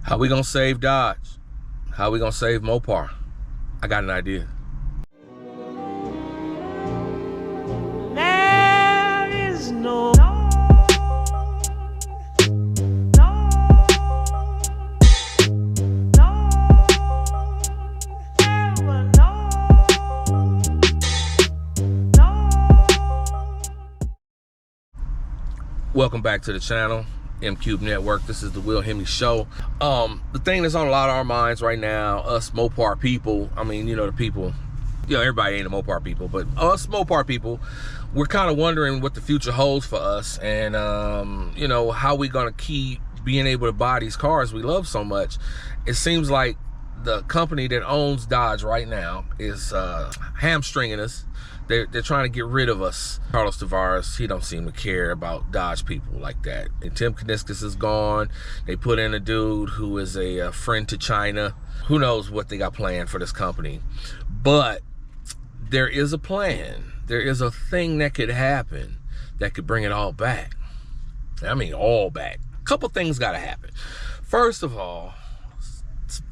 How we gonna save Dodge? How we gonna save Mopar? I got an idea. There is no Welcome back to the channel, M-Cube Network. This is the Wilhemi Show. The thing that's on a lot of our minds right now, us Mopar people, I mean, the people, everybody ain't a Mopar people, but us Mopar people, we're kind of wondering what the future holds for us, and how we gonna keep being able to buy these cars we love so much. It seems like the company that owns Dodge right now is hamstringing us. They're trying to get rid of us. Carlos Tavares, he don't seem to care about Dodge people like that. And Tim Kuniskis is gone. They put in a dude who is a friend to China. Who knows what they got planned for this company. But there is a plan. There is a thing that could happen that could bring it all back. I mean, all back. A couple things got to happen. First of all,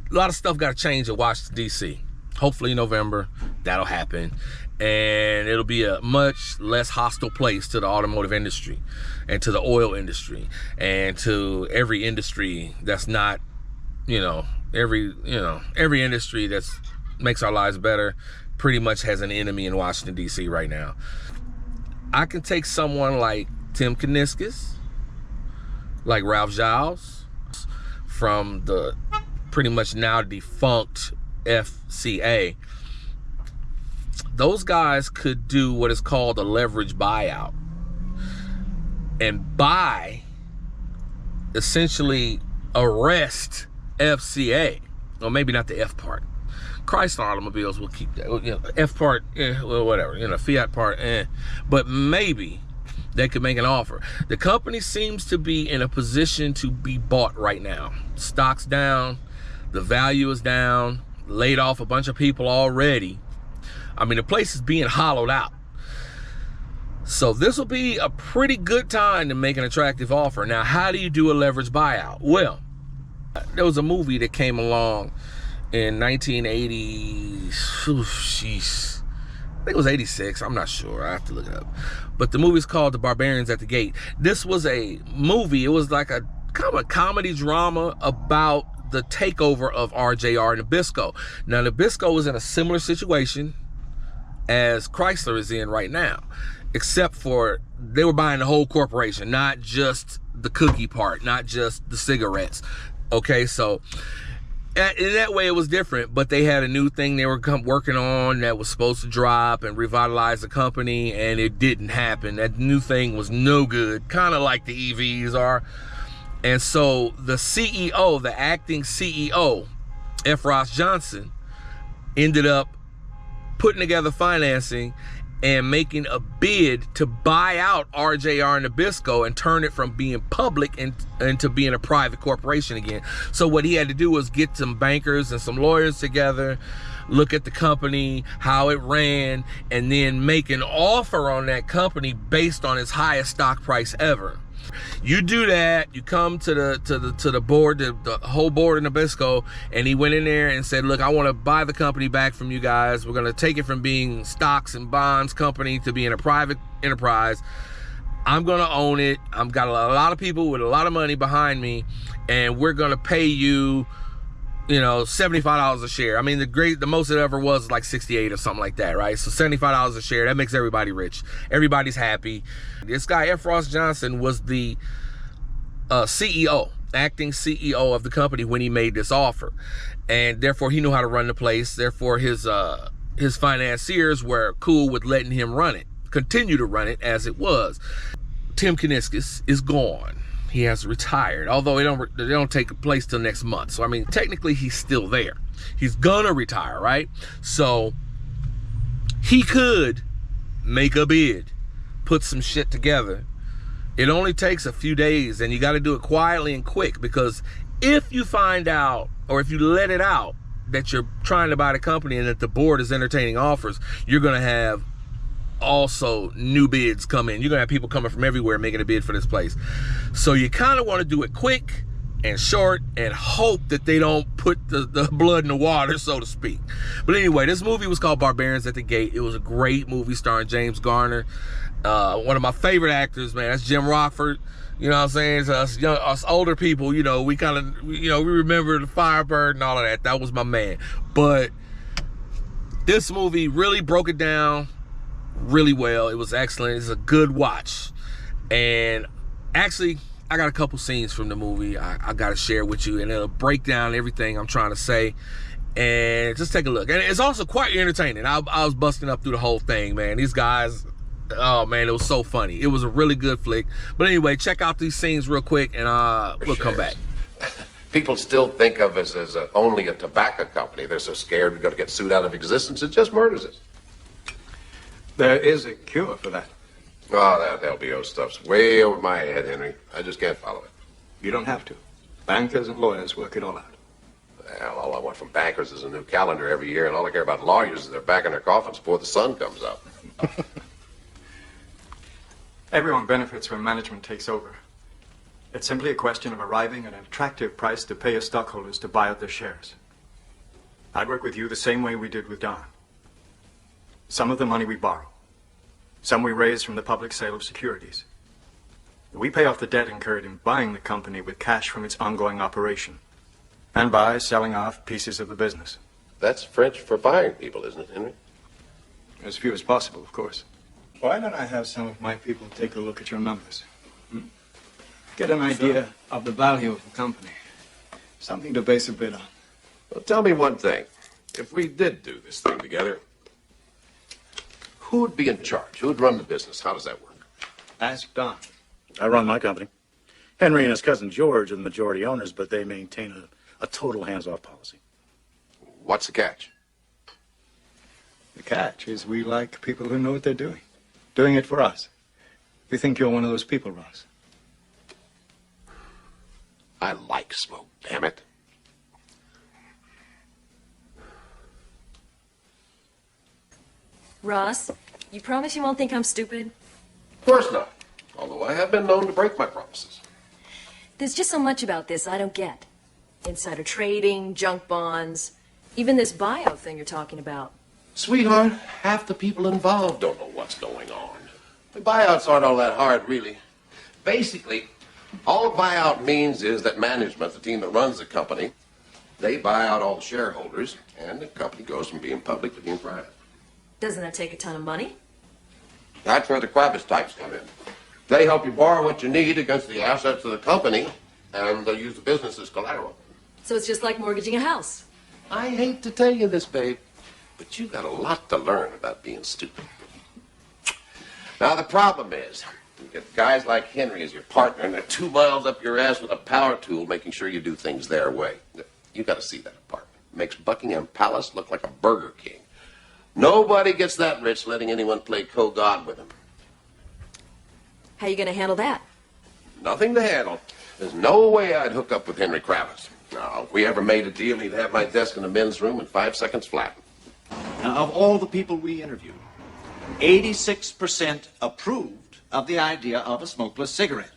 a lot of stuff got to change at Washington, D.C. Hopefully November, that'll happen. And it'll be a much less hostile place to the automotive industry and to the oil industry and to every industry that's not, every industry that's makes our lives better pretty much has an enemy in Washington, D.C. right now. I can take someone like Tim Kuniskis, like Ralph Giles from the pretty much now defunct FCA. Those guys could do what is called a leverage buyout and essentially arrest FCA. Or maybe not the F part. Chrysler automobiles will keep that. F part, well, whatever. Fiat part, But maybe they could make an offer. The company seems to be in a position to be bought right now. Stock's down. The value is down. Laid off a bunch of people already. I mean, the place is being hollowed out. So this will be a pretty good time to make an attractive offer. Now, how do you do a leverage buyout? Well, there was a movie that came along in 1980. Jeez. I think it was 86. I'm not sure. I have to look it up. But the movie's called The Barbarians at the Gate. This was a movie. It was like a kind of a comedy drama about the takeover of RJR Nabisco. Now, Nabisco was in a similar situation as Chrysler is in right now, except for they were buying the whole corporation, not just the cookie part, not just the cigarettes. Okay, so in that way it was different, but they had a new thing they were working on that was supposed to drop and revitalize the company, and it didn't happen. That new thing was no good, kind of like the EVs are. And so the CEO, the acting CEO, F. Ross Johnson, ended up putting together financing and making a bid to buy out RJR Nabisco and turn it from being public into being a private corporation again. So what he had to do was get some bankers and some lawyers together, look at the company, how it ran, and then make an offer on that company based on its highest stock price ever. You do that, you come to the board, the whole board of Nabisco, and he went in there and said, look, I want to buy the company back from you guys. We're going to take it from being stocks and bonds company to being a private enterprise. I'm going to own it. I've got a lot of people with a lot of money behind me, and we're going to pay you, $75 a share. I mean, the most it ever was like 68 or something like that, right? So $75 a share, that makes everybody rich. Everybody's happy. This guy, F. Ross Johnson, was the CEO, acting CEO of the company when he made this offer. And therefore, he knew how to run the place. Therefore, his financiers were cool with letting him run it, continue to run it as it was. Tim Kuniskis is gone. He has retired, although they don't take place till next month. So, I mean, technically, he's still there. He's gonna retire, right? So, he could make a bid, put some shit together. It only takes a few days, and you got to do it quietly and quick, because if you find out, or if you let it out, that you're trying to buy the company and that the board is entertaining offers, you're gonna have also new bids come in. You're gonna have people coming from everywhere making a bid for this place. So you kind of want to do it quick and short and hope that they don't put the blood in the water, so to speak. But anyway, this movie was called Barbarians at the Gate. It was a great movie starring James Garner. One of my favorite actors, man. That's Jim Rockford. You know what I'm saying? So us older people, you know, we kind of, you know, we remember the Firebird and all of that. That was my man. But this movie really broke it down really well. It was excellent. It's a good watch. And actually, I got a couple scenes from the movie I got to share with you, and it'll break down everything I'm trying to say. And just take a look. And it's also quite entertaining. I was busting up through the whole thing, man. These guys, oh man, it was so funny. It was a really good flick. But anyway, check out these scenes real quick, and we'll come back. People still think of us as only a tobacco company. They're so scared we're going to get sued out of existence. It just murders us. There is a cure for that. Oh, that LBO stuff's way over my head, Henry. I just can't follow it. You don't have to. Bankers and lawyers work it all out. Well, all I want from bankers is a new calendar every year, and all I care about lawyers is they're back in their coffins before the sun comes up. Everyone benefits when management takes over. It's simply a question of arriving at an attractive price to pay your stockholders to buy out their shares. I'd work with you the same way we did with Don. Some of the money we borrow. Some we raise from the public sale of securities. We pay off the debt incurred in buying the company with cash from its ongoing operation, and by selling off pieces of the business. That's French for buying people, isn't it, Henry? As few as possible, of course. Why don't I have some of my people take a look at your numbers? Get an idea of the value of the company. Something to base a bid on. Well, tell me one thing. If we did do this thing together, who would be in charge? Who would run the business? How does that work? Ask Don. I run my company. Henry and his cousin George are the majority owners, but they maintain a total hands-off policy. What's the catch? The catch is we like people who know what they're doing. Doing it for us. We think you're one of those people, Ross. I like smoke, damn it. Ross, you promise you won't think I'm stupid? Of course not. Although I have been known to break my promises. There's just so much about this I don't get. Insider trading, junk bonds, even this buyout thing you're talking about. Sweetheart, half the people involved don't know what's going on. The buyouts aren't all that hard, really. Basically, all a buyout means is that management, the team that runs the company, they buy out all the shareholders, and the company goes from being public to being private. Doesn't that take a ton of money? That's where the Quabbas types come in. They help you borrow what you need against the assets of the company, and they'll use the business as collateral. So it's just like mortgaging a house. I hate to tell you this, babe, but you got a lot to learn about being stupid. Now, the problem is, you get guys like Henry as your partner, and they're 2 miles up your ass with a power tool, making sure you do things their way. You got to see that apartment. It makes Buckingham Palace look like a Burger King. Nobody gets that rich letting anyone play co-god with him. How you going to handle that? Nothing to handle. There's no way I'd hook up with Henry Kravitz. Now, if we ever made a deal, he'd have my desk in the men's room in 5 seconds flat. Now, of all the people we interviewed, 86% approved of the idea of a smokeless cigarette.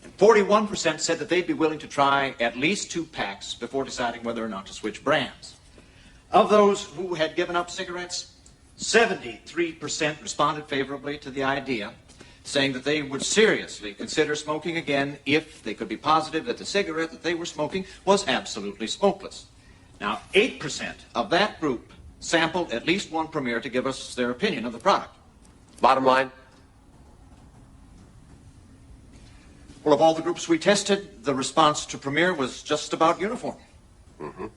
And 41% said that they'd be willing to try at least 2 packs before deciding whether or not to switch brands. Of those who had given up cigarettes, 73% responded favorably to the idea, saying that they would seriously consider smoking again if they could be positive that the cigarette that they were smoking was absolutely smokeless. Now, 8% of that group sampled at least one Premier to give us their opinion of the product. Bottom line? Well, of all the groups we tested, the response to Premier was just about uniform. Mm-hmm.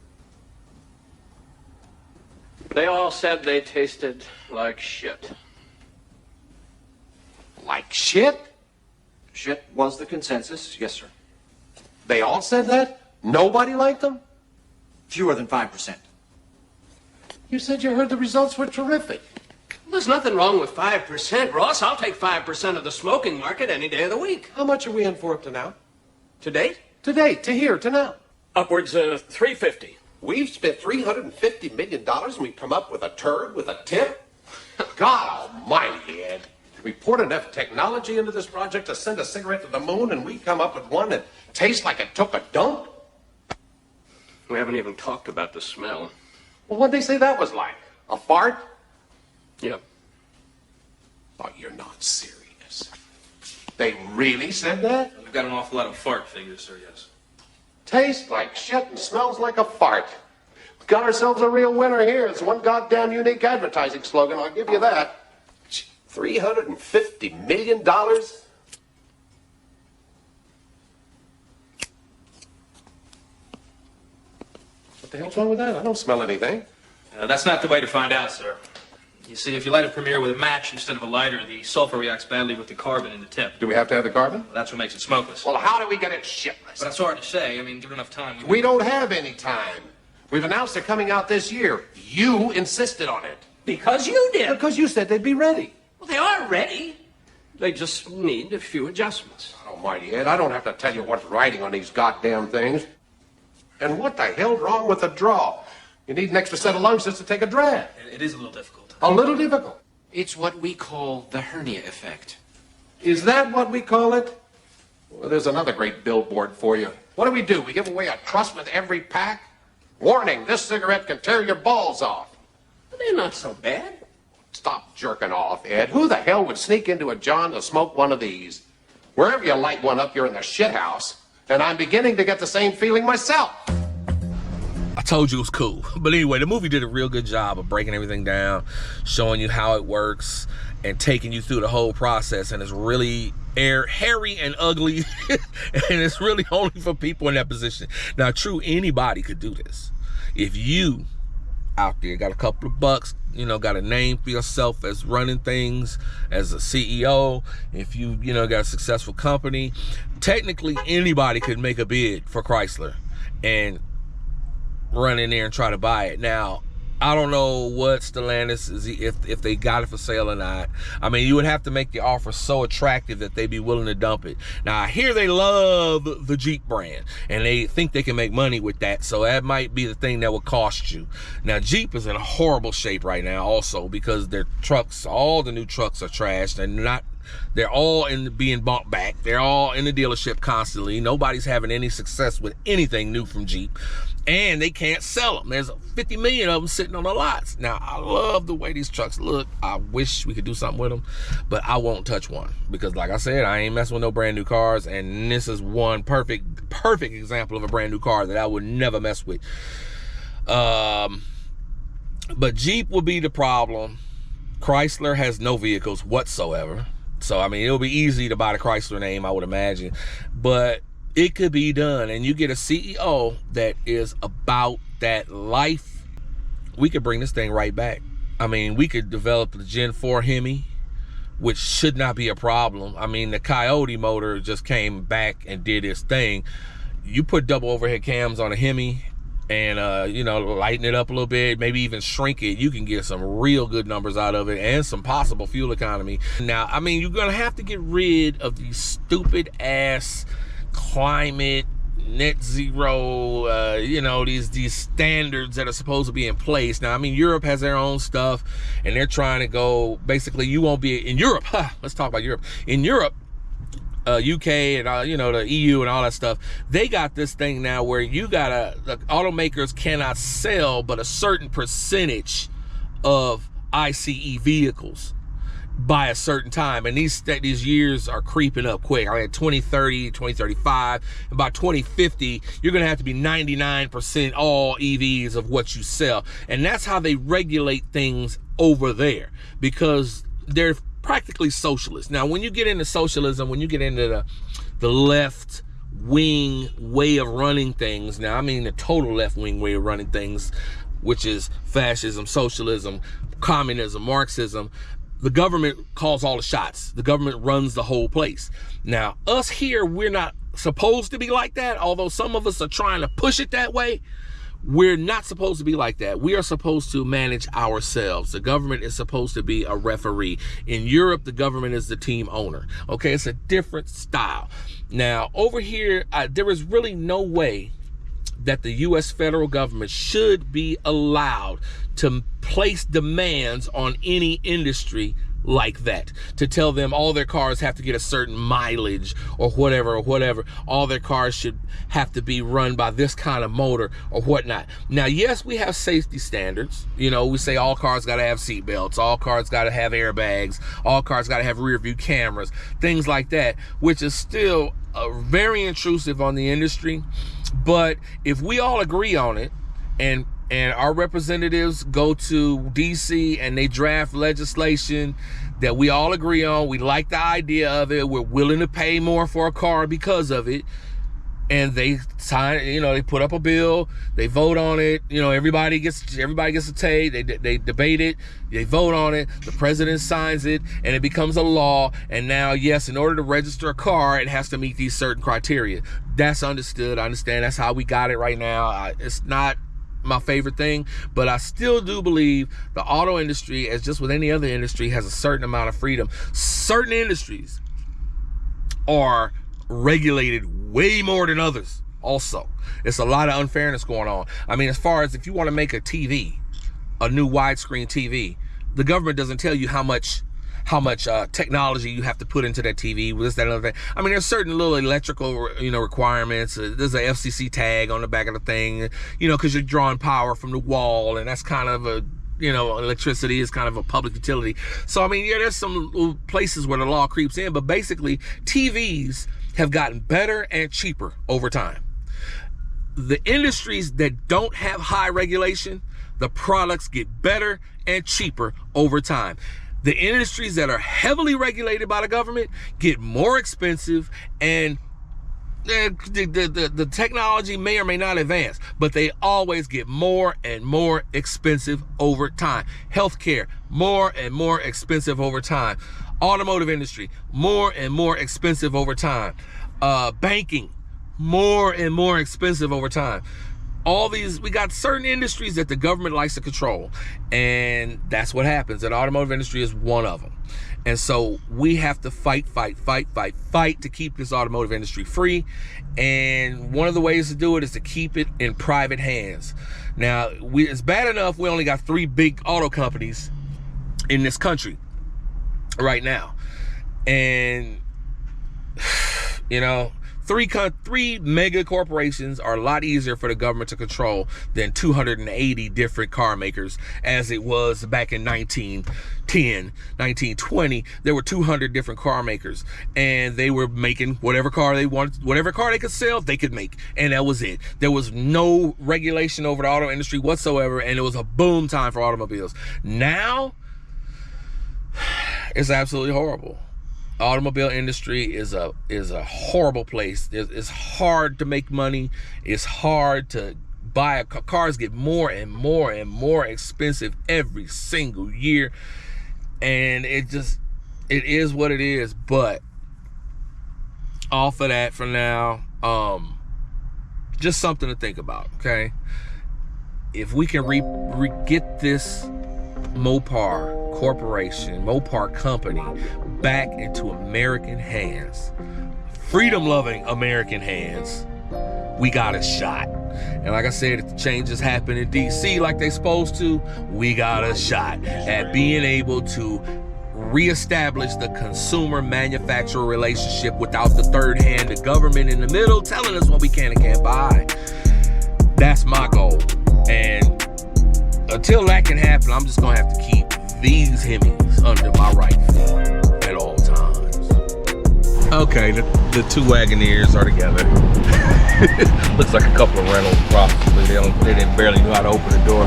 They all said they tasted like shit. Like shit? Shit was the consensus, yes, sir. They all said that? Nobody liked them? Fewer than 5%. You said you heard the results were terrific. There's nothing wrong with 5%, Ross. I'll take 5% of the smoking market any day of the week. How much are we in for up to now? To date? To date, to here, to now. Upwards of $350. We've spent $350 million and we've come up with a turd with a tip? God almighty, Ed. We poured enough technology into this project to send a cigarette to the moon and we come up with one that tastes like it took a dump? we haven't even talked about the smell. Well, what'd they say that was like? A fart? Yep. Oh, you're not serious. They really said that? We've got an awful lot of fart figures, sir, yes. Tastes like shit and smells like a fart. We got ourselves a real winner here. It's one goddamn unique advertising slogan, I'll give you that. $350 million? What the hell's wrong with that? I don't smell anything. That's not the way to find out, sir. You see, if you light a Premier with a match instead of a lighter, the sulfur reacts badly with the carbon in the tip. Do we have to have the carbon? Well, that's what makes it smokeless. Well, how do we get it shitless? But that's hard to say. I mean, give it enough time. We don't have any time. We've announced they're coming out this year. You insisted on it. Because you did. Because you said they'd be ready. Well, they are ready. They just need a few adjustments. Almighty Ed, I don't have to tell you what's writing on these goddamn things. And what the hell's wrong with a draw? You need an extra set of lungs just to take a drag. It is a little difficult. A little difficult. It's what we call the hernia effect. Is that what we call it? Well, there's another great billboard for you. What do? We give away a truss with every pack? Warning, this cigarette can tear your balls off. But they're not so bad. Stop jerking off, Ed. Who the hell would sneak into a John to smoke one of these? Wherever you light one up, you're in the shit house. And I'm beginning to get the same feeling myself. I told you it was cool. But anyway, the movie did a real good job of breaking everything down, showing you how it works, and taking you through the whole process. And it's really hairy and ugly. And it's really only for people in that position. Now, true, anybody could do this. If you out there got a couple of bucks, you know, got a name for yourself as running things as a CEO, if you got a successful company, technically anybody could make a bid for Chrysler and run in there and try to buy it. Now, I don't know what Stellantis is, if they got it for sale or not. I mean, you would have to make the offer so attractive that they'd be willing to dump it. Now, I hear they love the Jeep brand, and they think they can make money with that, so that might be the thing that would cost you. Now, Jeep is in a horrible shape right now also because their trucks, all the new trucks are trashed, and they're all being bought back. They're all in the dealership constantly. Nobody's having any success with anything new from Jeep. And they can't sell them. There's 50 million of them sitting on the lots. Now, I love the way these trucks look. I wish we could do something with them, but I won't touch one. Because like I said, I ain't messing with no brand new cars. And this is one perfect example of a brand new car that I would never mess with. But Jeep will be the problem. Chrysler has no vehicles whatsoever. So, I mean, it'll be easy to buy the Chrysler name, I would imagine. But it could be done, and you get a CEO that is about that life. We could bring this thing right back. I mean, we could develop the Gen 4 Hemi, which should not be a problem. I mean, the Coyote motor just came back and did its thing. You put double overhead cams on a Hemi and, lighten it up a little bit, maybe even shrink it, you can get some real good numbers out of it and some possible fuel economy. Now, I mean, you're going to have to get rid of these stupid-ass climate, net zero, these standards that are supposed to be in place. Now, I mean, Europe has their own stuff, and they're trying to go, basically, you won't be, in Europe, let's talk about Europe. In Europe, UK and, the EU and all that stuff, they got this thing now where the automakers cannot sell but a certain percentage of ICE vehicles by a certain time, and these years are creeping up quick. I mean, 2030, 2035, and by 2050, you're gonna have to be 99% all EVs of what you sell, and that's how they regulate things over there, because they're practically socialist. Now, when you get into socialism, when you get into the left wing way of running things, now I mean the total left wing way of running things, which is fascism, socialism, communism, Marxism, the government calls all the shots. The government runs the whole place. Now, us here, we're not supposed to be like that, although some of us are trying to push it that way. We're not supposed to be like that. We are supposed to manage ourselves. The government is supposed to be a referee. In Europe, the government is the team owner. Okay, it's a different style. Now, over here, there is really no way that the U.S. federal government should be allowed to place demands on any industry like that, to tell them all their cars have to get a certain mileage or whatever, all their cars should have to be run by this kind of motor or whatnot. Now, yes, we have safety standards. You know, we say all cars got to have seat belts, all cars got to have airbags, all cars got to have rear view cameras, things like that, which is still very intrusive on the industry. But if we all agree on it, and our representatives go to DC and they draft legislation that we all agree on, we like the idea of it, we're willing to pay more for a car because of it, and they sign, you know, they put up a bill, they vote on it, you know, everybody gets a take, they debate it, they vote on it, the president signs it, and it becomes a law. And now, yes, in order to register a car, it has to meet these certain criteria. That's understood. I understand that's how we got it right now. It's not my favorite thing, but I still do believe the auto industry, as just with any other industry, has a certain amount of freedom. Certain industries are regulated way more than others. Also, it's a lot of unfairness going on. I mean, as far as if you want to make a TV, a new widescreen TV, the government doesn't tell you how much technology you have to put into that TV, this, that, and other thing. I mean, there's certain little electrical, you know, requirements. There's a FCC tag on the back of the thing, you know, because you're drawing power from the wall, and that's kind of a, you know, electricity is kind of a public utility. So, I mean, yeah, there's some little places where the law creeps in, but basically, TVs have gotten better and cheaper over time. The industries that don't have high regulation, the products get better and cheaper over time. The industries that are heavily regulated by the government get more expensive, and the technology may or may not advance, but they always get more and more expensive over time. Healthcare, more and more expensive over time. Automotive industry, more and more expensive over time. Banking, more and more expensive over time. All these, we got certain industries that the government likes to control, and that's what happens. And the automotive industry is one of them. And so we have to fight to keep this automotive industry free. And one of the ways to do it is to keep it in private hands. Now, it's bad enough we only got 3 big auto companies in this country right now. And, you know, three mega corporations are a lot easier for the government to control than 280 different car makers, as it was back in 1910, 1920. There were 200 different car makers, and they were making whatever car they wanted, whatever car they could sell, they could make, and that was it. There was no regulation over the auto industry whatsoever, and it was a boom time for automobiles. Now, it's absolutely horrible. Automobile industry is a horrible place. It's hard to make money. It's hard to buy cars get more and more and more expensive every single year, and it is what it is. But off of that for now, just something to think about. Okay, if we can get this Mopar corporation, Mopar company, back into American hands, freedom-loving American hands, we got a shot. And like I said, if the changes happen in DC like they supposed to, we got a shot at being able to reestablish the consumer-manufacturer relationship without the third hand, the government in the middle telling us what we can and can't buy. That's my goal. And until that can happen, I'm just gonna have to keep these Hemis under my right foot at all times. Okay, the 2 Wagoneers are together. Looks like a couple of rentals, probably. They didn't barely know how to open the door.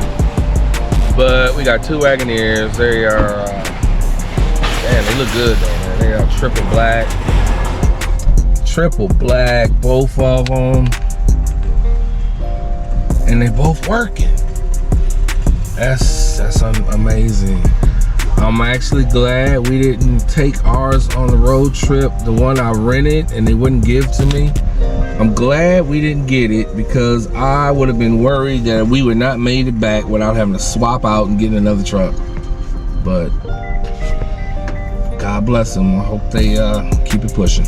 But we got 2 Wagoneers. They are, man, they look good though, man. They are triple black, both of them, and they both working. That's amazing. I'm actually glad we didn't take ours on the road trip, the one I rented and they wouldn't give to me. I'm glad we didn't get it, because I would have been worried that we would not made it back without having to swap out and get another truck. But God bless them. I hope they keep it pushing.